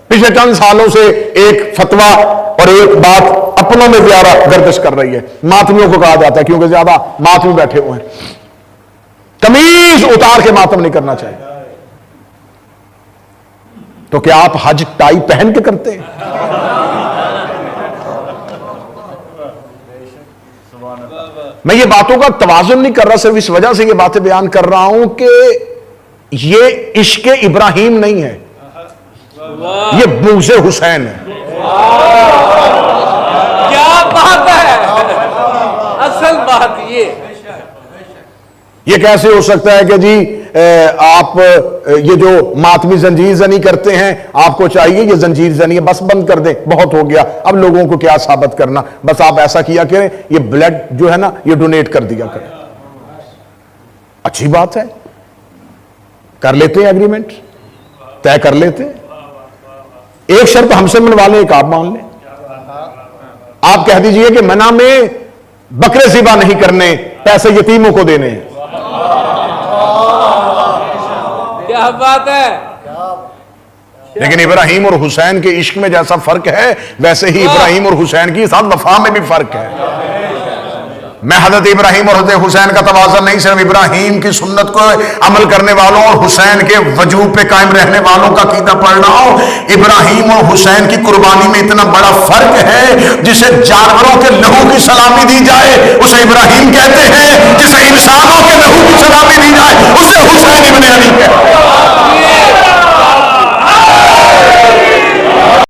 پچھلے چند سالوں سے ایک فتویٰ اور ایک بات اپنوں میں زیادہ گردش کر رہی ہے. ماتمیوں کو کہا جاتا ہے کیونکہ زیادہ ماتمی بیٹھے ہوئے ہیں. قمیض اتار کے ماتم نہیں کرنا چاہیے. تو کیا آپ حج ٹائی پہن کے کرتے ہیں؟ میں یہ باتوں کا توازن نہیں کر رہا، صرف اس وجہ سے یہ باتیں بیان کر رہا ہوں کہ یہ عشق ابراہیم نہیں ہے، یہ بغض حسین ہے. کیا بات ہے، اصل بات یہ کیسے ہو سکتا ہے کہ جی آپ یہ جو ماتمی زنجیر زنی کرتے ہیں آپ کو چاہیے یہ زنجیر زنی ہے بس بند کر دیں، بہت ہو گیا، اب لوگوں کو کیا ثابت کرنا، بس آپ ایسا کیا کریں، یہ بلڈ جو ہے نا یہ ڈونیٹ کر دیا کریں. اچھی بات ہے، کر لیتے ہیں ایگریمنٹ، طے کر لیتے ہیں. ایک شرط ہم سے منوا لیں، ایک آپ مان لیں. آپ کہہ دیجئے کہ منع میں بکرے ذبح نہیں کرنے، پیسے یتیموں کو دینے ہیں. کیا بات ہے. لیکن ابراہیم اور حسین کے عشق میں جیسا فرق ہے ویسے ہی ابراہیم اور حسین کی ساتھ وفا میں بھی فرق ہے. میں حضرت ابراہیم اور حضرت حسین کا توازن نہیں، صرف ابراہیم کی سنت کو عمل کرنے والوں اور حسین کے وجوب پہ قائم رہنے والوں کا عقیدہ پڑھ رہا ہوں. ابراہیم اور حسین کی قربانی میں اتنا بڑا فرق ہے، جسے جانوروں کے لہو کی سلامی دی جائے اسے ابراہیم کہتے ہیں، جسے انسانوں کے لہو کی سلامی دی جائے اسے حسین ابن علی کہتے ہیں.